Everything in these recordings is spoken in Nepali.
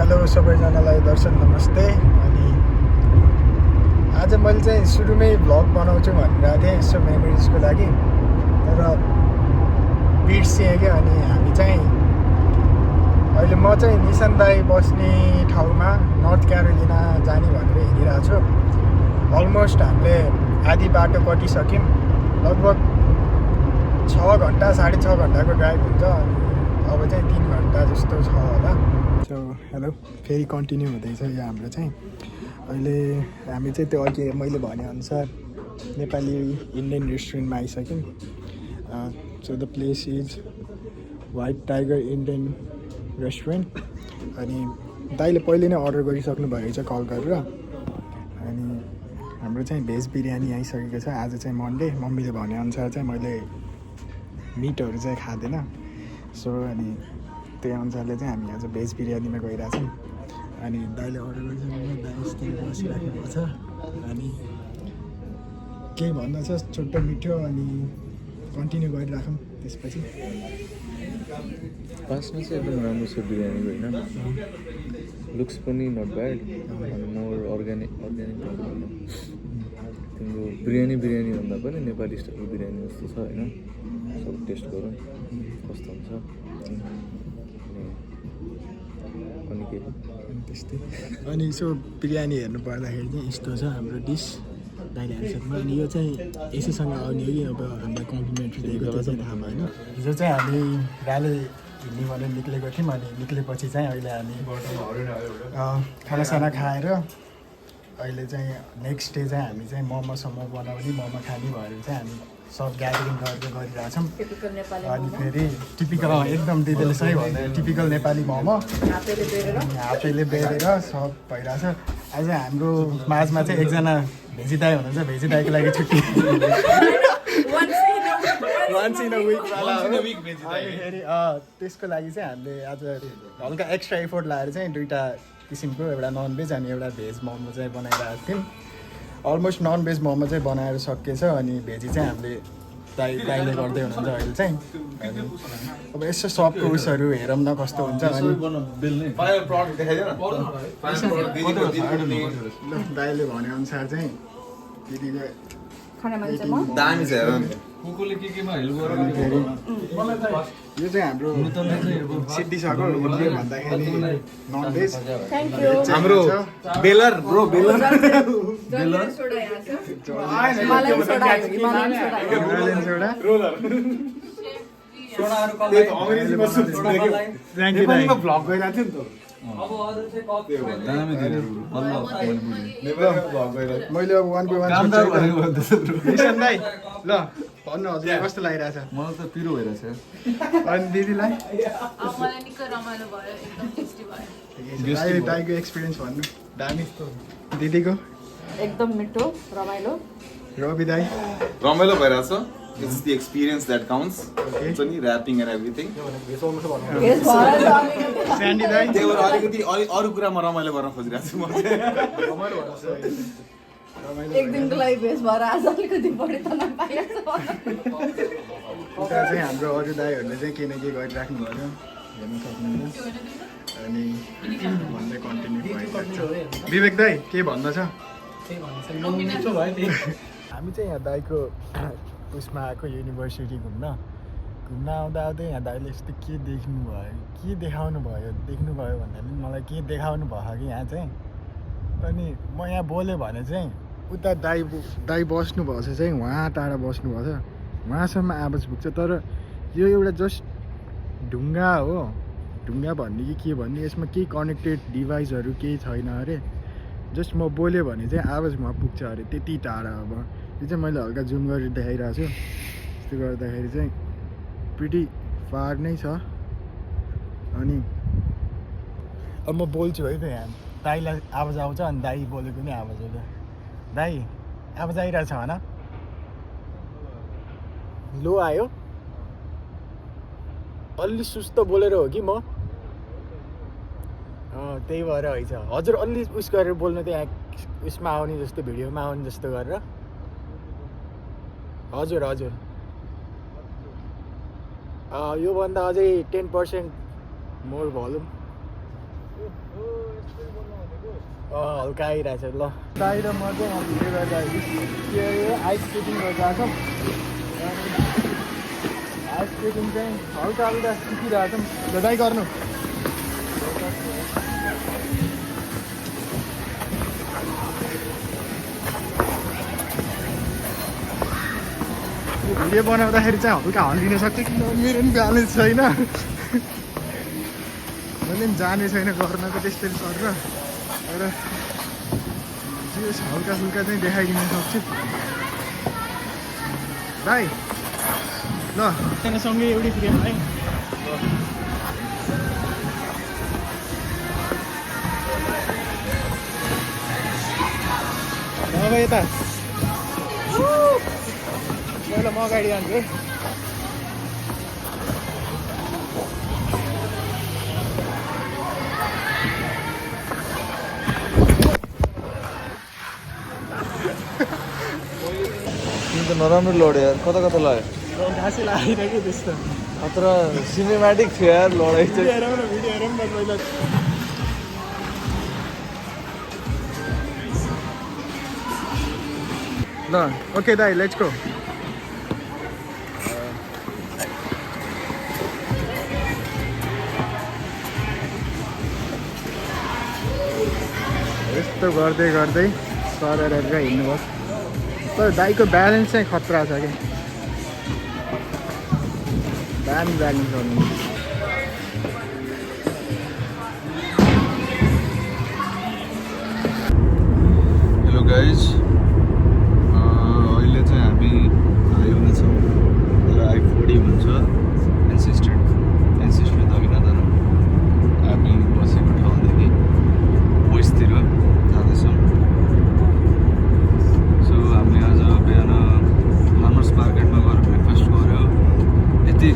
हेलो सबैजनालाई दर्शन नमस्ते। अनि आज मैले चाहिँ सुरुमै भ्लग बनाउँछु भनिरहेको थिएँ यसो मेमोरिजको लागि, तर बिर्सिएँ क्या। अनि हामी चाहिँ अहिले म चाहिँ निशान दाई बस्ने ठाउँमा नर्थ क्यारोलिना जाने भनेर हिँडिरहेको छु। अलमोस्ट हामीले आधी बाटो कटिसक्यौँ। लगभग 6 घन्टा 6.5 घन्टाको ड्राइभ हुन्छ। अनि अब चाहिँ 3 घन्टा जस्तो छ होला। सो हेलो, फेरि कन्टिन्यू हुँदैछ यो हाम्रो चाहिँ। अहिले हामी चाहिँ त्यो अघि मैले भनेअनुसार नेपाली इन्डियन रेस्टुरेन्टमा आइसक्यौँ। So the place is White Tiger Indian restaurant. अनि दाइले पहिले नै अर्डर गरिसक्नु भएको छ कल गरेर। अनि हाम्रो चाहिँ भेज बिरयानी आइसकेको छ। आज चाहिँ मन्डे, मम्मीले भनेअनुसार चाहिँ मैले मिटहरू चाहिँ खाँदैन। सो अनि त्यही अनुसारले चाहिँ हामी आज भेज बिरयानीमा गइरहेछौँ। अनि दाइले अर्डर गरिसकेको, दाइ यस्तै बसिराख्नु भएको छ। अनि केही भन्न छ छोटो मिठो, अनि कन्टिन्यू गरिराखौँ त्यसपछि। पासमा चाहिँ एकदम राम्रो छ बिरयानीको, होइन? लुक्स पनि नट ब्याड, अनि मोर अर्ग्यानिक तिम्रो बिरयानी भन्दा पनि नेपाली स्टाइलको बिरयानी जस्तो छ, होइन? सब टेस्ट गरौँ कस्तो हुन्छ। अनि के त्यस्तै। अनि यसो बिरयानी हेर्नु पर्दाखेरि चाहिँ यस्तो छ हाम्रो डिस दाइले एन्सरमा। अनि यो चाहिँ यसैसँग आउने हो कि अब हामीलाई कम्प्लिमेन्ट्री दिएको त्यो चाहिँ थाहा भएन। हिजो चाहिँ हामी राले हिँड्ने भनेर निक्लेको थियौँ। अनि निक्लेपछि चाहिँ अहिले हामी खानासाना खाएर अहिले चाहिँ नेक्स्ट डे चाहिँ हामी चाहिँ मोमोसम्म बनाउने, मोमो खाने भएर चाहिँ हामी सब ग्यादरिङ गरिरहेछौँ। अनि फेरि टिपिकल एकदम दिदीले सही भन्दा टिपिकल नेपाली मोमो हातेले बेरेर सब भइरहेछ। आज हाम्रो माझमा चाहिँ एकजना भेजी दाई हुनुहुन्छ। भेजी दाईको लागि छुट्टी वन्स इन अ विकवाला हो। अनि फेरि त्यसको लागि चाहिँ हामीले आज हल्का एक्स्ट्रा एफोर्ट लगाएर चाहिँ 2टा किसिमको, एउटा नन भेज अनि एउटा भेज मोमो चाहिँ बनाइरहेको थियौँ। अलमोस्ट नन भेज मोमो चाहिँ बनाएर सकिएछ। अनि भेजी चाहिँ हामीले दाइले गर्दै हुनुहुन्छ अहिले चाहिँ। अनि अब यसो सबको उयसहरू हेरौँ न कस्तो हुन्छ। अनि दाइले भनेअनुसार चाहिँ दिदीको दामी छ हेर। यो चाहिँ हाम्रो सिद्धिसको हिन्दीले भन्दाखेरि नन भेज हाम्रो बेलर ब्रो, बेलर भ्लग गइरहेको थियो नि त। मैले अब 1 by 1 निशान दाइ ल भन्नु हजुर कस्तो लागिरहेछ? मलाई त पिरो भइरहेछ। अनि दिदीलाई मलाई निकै रमाइलो भयो, एकदम टेस्टी भयो। दाइको एक्सपिरियन्स भन्नु। दामी। दिदीको एकदम मिठो रमाइलो। रवि दाइ रमाइलो भइरहेछ। It's the experience that counts. It's only rapping and everything. Sandy दाइ त्यही भएर अलिकति अरू कुरामा रमाइलो गर्न खोजिरहेको छु म चाहिँ। एक दिनको लागि भेज भएर आज अलिकति बढी त नपाइरहेको छ। उता चाहिँ हाम्रो अरू दाइहरूले चाहिँ केही न केही गरिराख्नु भयो, हेर्न सक्नुहुन्छ। अनि भन्दै कन्टिन्यू भइरहेको छ। विवेक दाइ के भन्न छ? हामी चाहिँ यहाँ दाइको उसमा आएको युनिभर्सिटी घुम्न आउँदा यहाँ दाइले यस्तो के देखाउनु भयो भन्दा पनि मलाई के देखाउनु भयो कि यहाँ चाहिँ। अनि म यहाँ बोल्यो भने चाहिँ उता दाइ बस्नु भएछ चाहिँ उहाँ टाढा बस्नु भएछ, उहाँसम्म आवाज पुग्छ। तर यो एउटा जस्ट ढुङ्गा हो। ढुङ्गा भन्ने कि के भन्ने, यसमा केही कनेक्टेड डिभाइसहरू केही छैन अरे। जस्ट म बोल्यो भने चाहिँ आवाज वहाँ पुग्छ अरे, त्यति टाढा। अब यो चाहिँ मैले हल्का जुम गरेर देखाइरहेको छु। त्यस्तो गर्दाखेरि चाहिँ प्रिटी फार नै छ। अनि अब म बोल्छु है त यहाँ दाइलाई आवाज आउँछ। अनि दाइ बोलेको नि आवाज आउँछ। दाइ आवाज आइरहेछ होइन? लो आयो? अलि सुस्त बोलेर हो कि म? त्यही भएर हैछ हजुर। अलि उस गरेर बोल्नु त यहाँ उसमा आउने जस्तो, भिडियोमा आउने जस्तो गरेर। हजुर हजुर। योभन्दा अझै 10% मोर भोल्युम। हल्का आइरहेछ ल दाइ र म चाहिँ भिडियो गर्दा के अरे आइस स्केटिङ गर्दा छौँ आइस स्केटिङ चाहिँ हल्का हल्का सिकिरहेछौँ ल दाइ गर्नु भिडियो बनाउँदाखेरि चाहिँ हल्का हल्लिन सक्छ किन मेरो पनि ब्यालेन्स छैन मैले पनि जाने छैन गर्नको त्यस्तै गरेर र जे हल्का फुल्का चाहिँ देखाइदिन सक्छु भाइ ल सँगै एउटै फ्रेम है अब यता पहिला म अगाडि जान्छु है त नराम्रो लड्यो यार कता कता लाग्यो घाँसी लागेन कि त्यस्तो खतर सिनेमेटिक थियो यार लडाइँ चाहिँ हेरौँ न भिडियो हेरौँ न पहिला ल ओके दाइ लेट्स गो यस्तो गर्दै गर्दै सरेर हिँड्नुभयो तर दाइको ब्यालेन्स चाहिँ खतरा छ कि दामी ब्यालेन्स गर्नु हेलो गाइज अहिले चाहिँ हामी हाइवेमा छौँ यसलाई I-40 भन्छ एनसी स्ट्रिट अभिनन्दन हामी बसेको ठाउँदेखि वेस्टतिर जाँदैछौँ सो हामीले आज बिहान फार्मर्स मार्केटमा गएर ब्रेकफास्ट गऱ्यो यति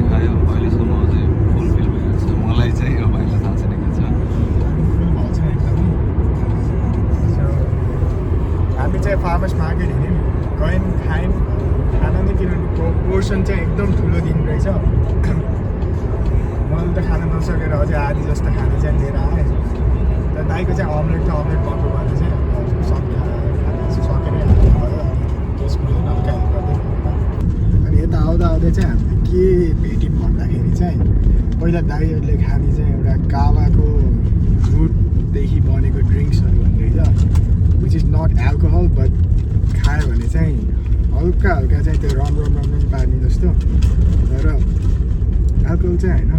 खायो अहिलेसम्म अझै फुलफिल भइरहेको छ मलाई चाहिँ अब भाइलाई थाहा छैन के छ हामी चाहिँ फार्मर्स मार्केट हिँड्यौँ गयौँ खायौँ खाना नै किनभने पोर्सन चाहिँ एकदम ठुलो दिनु रहेछ मैले त खान नसकेर अझै आधी जस्तो खाना चाहिँ लिएर आएँ र दाइको चाहिँ अमलेट भएको भएर चाहिँ खाना सकेरै हाल्नुभयो त्यसको चाहिँ हल्का गर्दै अनि यता आउँदा चाहिँ हामीले के भेट्यौँ भन्दाखेरि चाहिँ पहिला दाइहरूले खाने चाहिँ एउटा कावाको रुटदेखि बनेको ड्रिङ्क्सहरू भन्दैछ which is not alcohol but खायो भने चाहिँ हल्का चाहिँ त्यो रम पार्ने जस्तो तर एल्कोहल चाहिँ होइन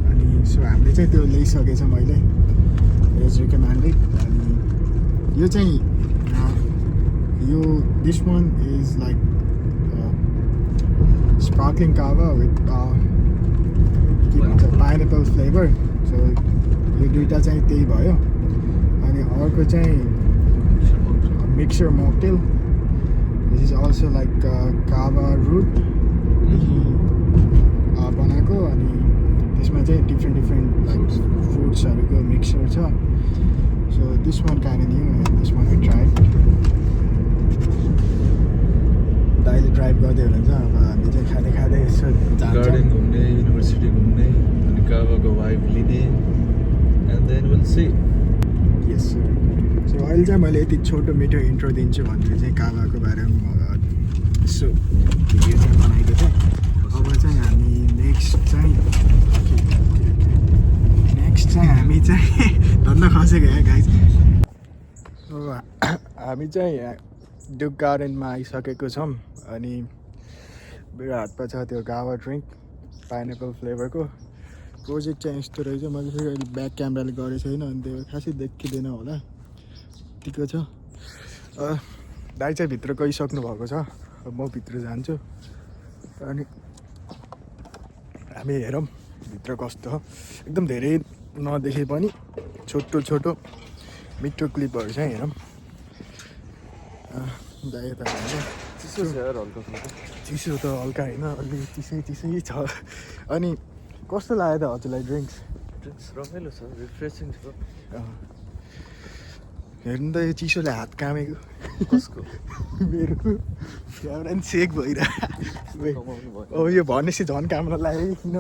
अनि सो हामीले चाहिँ त्यो ल्याइसकेछ मैले इज रिकमेन्डेड अनि यो चाहिँ यो this one is like sparkling कावा विथ के भन्छ पाइनएप्पल फ्लेभर सो यो दुइटा चाहिँ त्यही भयो अनि अर्को चाहिँ mixer mocktail this is also like kava root बनाएको अनि त्यसमा चाहिँ डिफ्रेन्ट लाइक फ्रुट्सहरूको मिक्सर छ so this one kind new this one we tried दाइले ड्राइभ गर्दै हुनुहुन्छ अब हामी चाहिँ खाँदै यसो गार्डन घुम्ने युनिभर्सिटी घुम्ने अनि कावाको भाइब लिने and then will see yes sir so अहिले चाहिँ मैले यति छोटो मिठो इन्ट्रो दिन्छु भनेर चाहिँ कावाको बारेमा यसो भिडियो चाहिँ बनाएको थिएँ अब चाहिँ हामी नेक्स्ट चाहिँ हामी चाहिँ धन्दा खसेको है गाइज अब हामी चाहिँ ड्युक गार्डनमा आइसकेको छौँ अनि मेरो हातमा छ त्यो गावा ड्रिङ्क पाइनएप्पल फ्लेभरको प्रोजेक्ट चाहिँ यस्तो रहेछ मैले फेरि अहिले ब्याक क्यामेराले गरेको छैन अनि त्यो खासै देखिँदैन होला यतिको छ दाइ चाहिँ भित्र गइसक्नु भएको छ अब म भित्र जान्छु अनि हामी हेरौँ भित्र कस्तो हो एकदम धेरै नदेखे पनि छोटो मिठो क्लिपहरू चाहिँ हेरौँ दाइ त चिसो छ यार हल्का फुल्का चिसो त हल्का होइन अलि चिसै छ अनि कस्तो लाग्यो त हजुरलाई ड्रिङ्क्स रमाइलो छ रिफ्रेसिङ छ हेर्नु त यो चिसोले हात कामेको कसको मेरो त्यहाँबाट पनि सेक भइरहेको कमाउनु भयो अब यो भनेपछि झन् काम नलाग्यो किन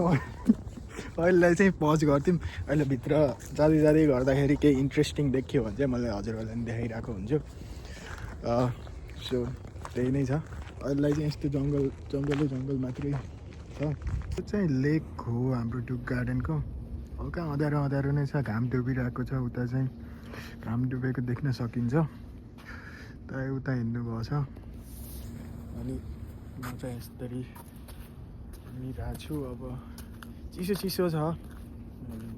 पहिलेलाई चाहिँ पज गर्थ्यौँ अहिले भित्र जाँदै जाँदै गर्दाखेरि केही इन्ट्रेस्टिङ देखियो भने चाहिँ मैले हजुरहरूलाई पनि देखाइरहेको हुन्छु सो त्यही नै छ अहिलेलाई चाहिँ यस्तो जङ्गल मात्रै छ यो चाहिँ लेक हो हाम्रो डुक गार्डनको हल्का अँध्यारो नै छ घाम डुबिरहेको छ उता चाहिँ घाम डुबेको देख्न सकिन्छ त उता हिँड्नुभएको छ अनि म चाहिँ यसरी हिँडिरहेको छु अब चिसो छ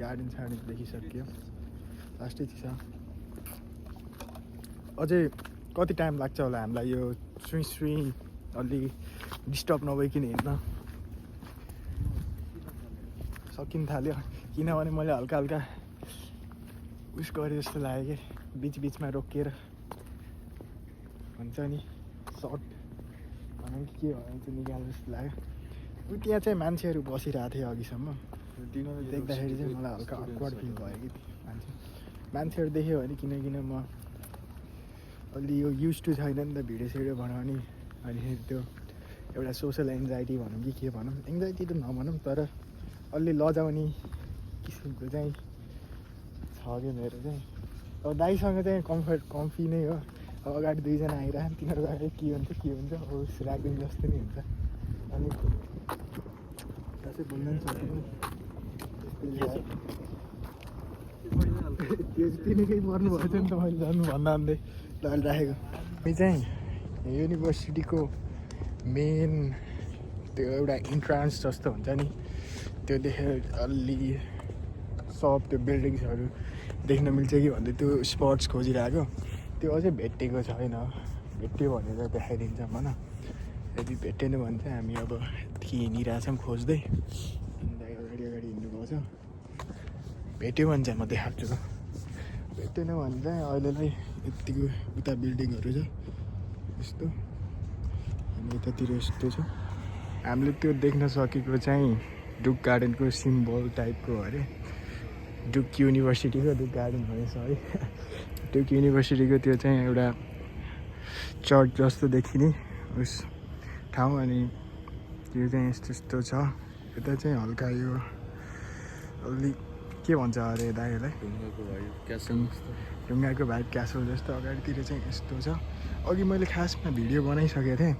गार्डन देखिसक्यो लास्टै चिसो अझै कति टाइम लाग्छ होला हामीलाई यो सुई अलि डिस्टर्ब नभइकन हिँड्न सकिन थाल्यो किनभने मैले हल्का उस गरेँ जस्तो लाग्यो कि बिचमा रोकिएर हुन्छ नि सर्ट भनौँ कि के भनौँ चाहिँ निकाल्नु जस्तो लाग्यो त्यहाँ चाहिँ मान्छेहरू बसिरहेको थिए अघिसम्म तिनीहरू देख्दाखेरि चाहिँ मलाई हल्का अक्वर्ड फिल भयो कि मान्छेहरू देख्यो भने किन म अलि यो युज टु छैन नि त भिडियो बनाउने अनि त्यो एउटा सोसल एन्जाइटी भनौँ कि के भनौँ एङ्जाइटी त नभनौँ तर अलि लजाउने किसिमको चाहिँ छ क्या मेरो चाहिँ अब दाइसँग चाहिँ कम्फी नै हो अब अगाडि दुईजना आइरहन् तिनीहरू अगाडि के हुन्छ होस् राखिदिनु जस्तो नि हुन्छ अनि त्यहाँ चाहिँ बोल्न पनि सक्दैन त्यो तिनीकै पर्नुभएको थियो नि त मैले झन् भन्दा भन्दै अहिले राखेको हामी चाहिँ युनिभर्सिटीको मेन त्यो एउटा इन्ट्रान्स जस्तो हुन्छ नि त्यो देखेर अलि सब त्यो बिल्डिङ्सहरू देख्न मिल्छ कि भन्दै त्यो स्पट्स खोजिरहेको त्यो अझै भेटेको छैन भेट्यो भने चाहिँ देखाइदिन्छ भन यदि भेटेन भने चाहिँ हामी अब यति हिँडिरहेछौँ खोज्दै अगाडि हिँड्नुभएको छ भेट्यो भने चाहिँ म देखाएको छु भेटेन भने चाहिँ अहिलेलाई यत्तिको उता बिल्डिङहरू छ यस्तो अनि यतातिर यस्तो छ हामीले त्यो देख्न सकेको चाहिँ डुक गार्डनको सिम्बल टाइपको अरे डुक युनिभर्सिटीको डुक गार्डन भने सरी डुक युनिभर्सिटीको त्यो चाहिँ एउटा चर्च जस्तो देखिने उस ठाउँ अनि त्यो चाहिँ यस्तो छ यता चाहिँ हल्का यो अलि के भन्छ अरे दाइहरूलाई ढुङ्गाको भाइब क्यासल जस्तो अगाडितिर चाहिँ यस्तो छ अघि मैले खासमा भिडियो बनाइसकेको थिएँ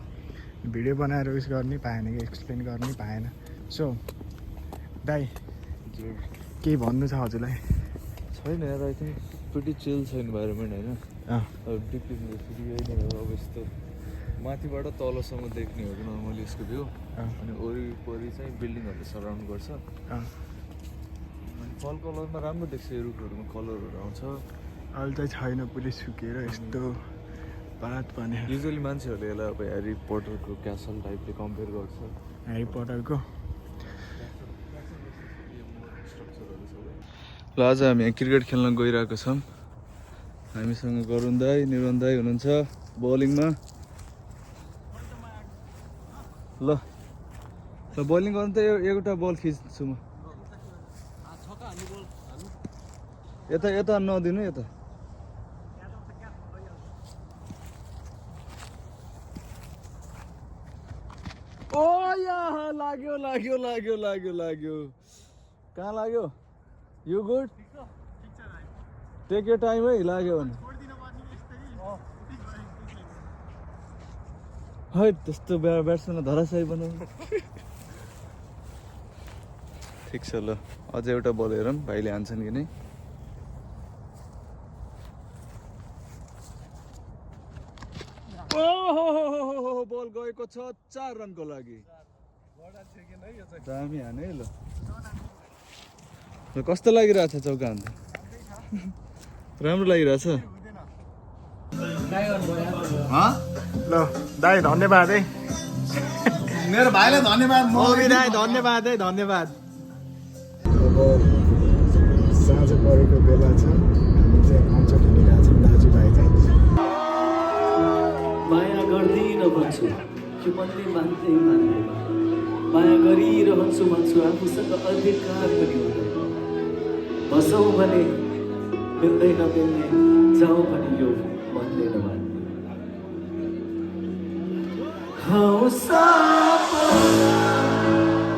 भिडियो बनाएर उस गर्नै पाएन कि एक्सप्लेन गर्नै पाएन सो दाइ केही भन्नु छ हजुरलाई छैन यार आई थिङ्क प्रिटी चिल छ इन्भाइरोमेन्ट होइन अब डिप युनिभर्सिटी यही नै हो अब यस्तो माथिबाट तलसम्म देख्ने हो कि नर्मली यसको भ्यू अनि वरिपरि चाहिँ बिल्डिङहरूले सराउन्ड गर्छ अनि फल कलरमा राम्रो देख्छ यो रुखहरूमा कलरहरू आउँछ अहिले चाहिँ छैन पुरै सुकेर यस्तो बात भने युजली मान्छेहरूले यसलाई अब ह्यारी पोटरको क्यासल टाइपले कम्पेयर गर्छ ह्यारी पोटरको ल आज हामी यहाँ क्रिकेट खेल्न गइरहेको छौँ हामीसँग गरुण दाई निरन दाई हुनुहुन्छ बलिङमा ल बलिङ गर्नु त एउटा बल खिच्छु म यता नदिनु यता ओ यहाँ लाग्यो कहाँ लाग्यो यो गुड टेक यो टाइम है लाग्यो भने है त्यस्तो ब्याट्सम्यानलाई धराशायी बनाउनु ठिक छ ल अझै एउटा बल हेरौँ भाइले हान्छन् कि नै ओहो बल गएको छ 4 रनको लागि दामी हाने है ल कस्तो लागिरहेछ चौका हान्दा राम्रो लागिरहेछ ल दाइ धन्यवाद है मेरो भाइलाई धन्यवाद दाइ धन्यवाद है धन्यवाद अब साँझ परेको बेला छ हामी चाहिँ कन्सर्ट हिँडिरहेको छौँ दाजुभाइ चाहिँ माया गर्दिन भन्छु कि मनले मान्दै मान्दैन माया गरिरहन्छु भन्छु आफूसँग अधिकार पनि हुँदैन बसौँ भने मिल्दैन मिल्ने जाउँ भने यो मनले नमान्ने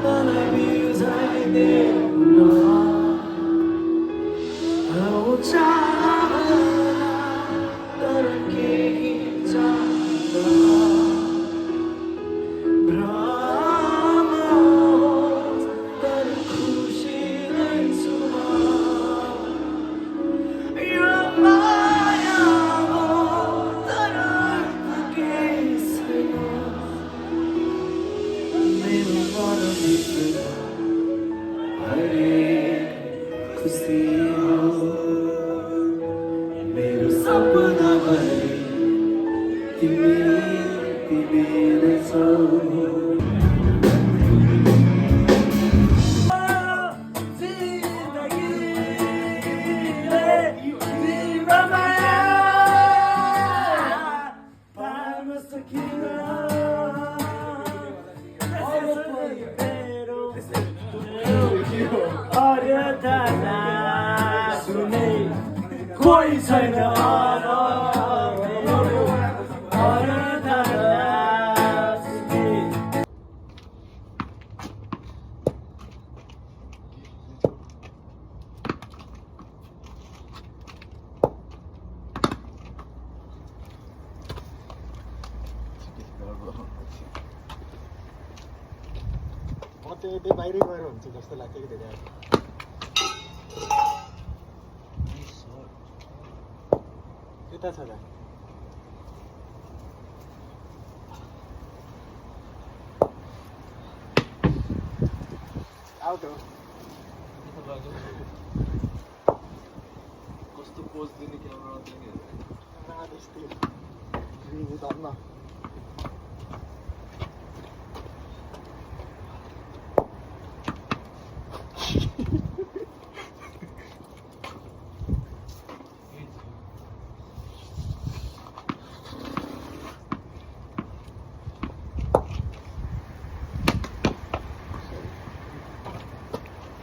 मलाई बिउझाइदे सधैँभरि तिमी तिमी नै छौ कोही छैन म त्यो यतै बाहिरै गएर हुन्छ जस्तो लाग्छ कि धेरै यता छ त आउट हो कस्तो पोज दिने क्यामेरा दिने त्यस्तै रिभ्यू धर्न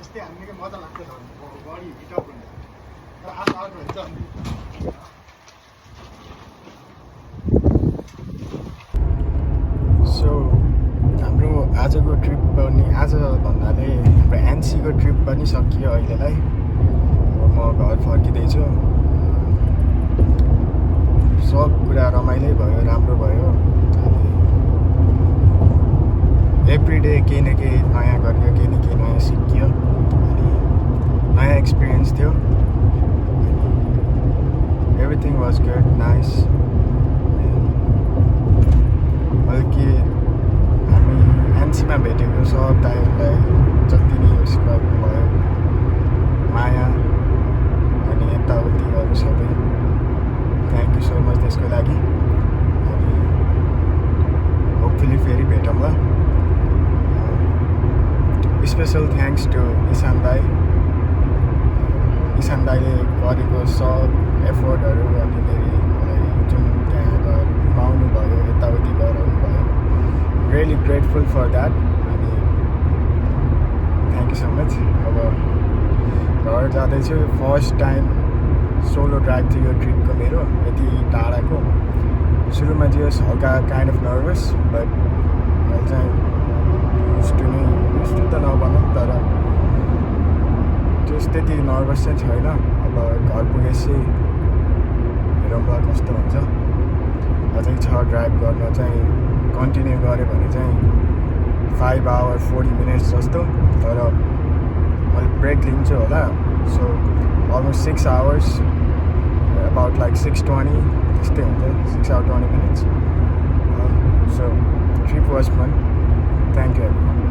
त्यस्तै हान्ने कि मजा लाग्छ बडी हिटअप हुन्छ तर आउट आउट हुन्छ अनि सो हाम्रो आजको ट्रिप पनि आज भन्नाले हाम्रो एनसीको ट्रिप पनि सकियो अहिलेलाई अब म घर फर्किँदैछु सब कुरा रमाइलै भयो राम्रो भयो अनि एभ्रिडे केही न केही नयाँ गरियो केही न केही नयाँ सिकियो अनि नयाँ एक्सपिरियन्स थियो एभ्रिथिङ वाज गुड नाइस बल्कि हामी एनसीमा भेटेको सब दाइहरूलाई जति नै उसको भयो माया अनि यताउति अरू सबै थ्याङ्क यू सो मच त्यसको लागि अनि होपफुली फेरि भेटौँला स्पेसल थ्याङ्क्स टु इसान दाईले गरेको सब एफोर्टहरू अनि फेरि मलाई जुन त्यहाँ गएर घुमाउनु भयो यताउति गराउनु भयो रियली ग्रेटफुल फर द्याट अनि थ्याङ्क यू सो मच अब घर जाँदैछु फर्स्ट टाइम सोलो ड्राइभ थियो यो ट्रिपको मेरो यति टाढाको सुरुमा चाहिँ हल्का काइन्ड अफ नर्भस बट अहिले चाहिँ यस्तो त नभनौँ तर त्यति नर्भस चाहिँ छैन अब घर पुगेपछि हेरौँला कस्तो हुन्छ अझै छ ड्राइभ गर्न चाहिँ कन्टिन्यू गऱ्यो भने चाहिँ 5 hours 40 minutes जस्तो तर मैले ब्रेक लिन्छु होला so almost 6 hours about like 6:20 त्यस्तै हुन्छ 6 hours 20 minutes so trip was fun thank you everyone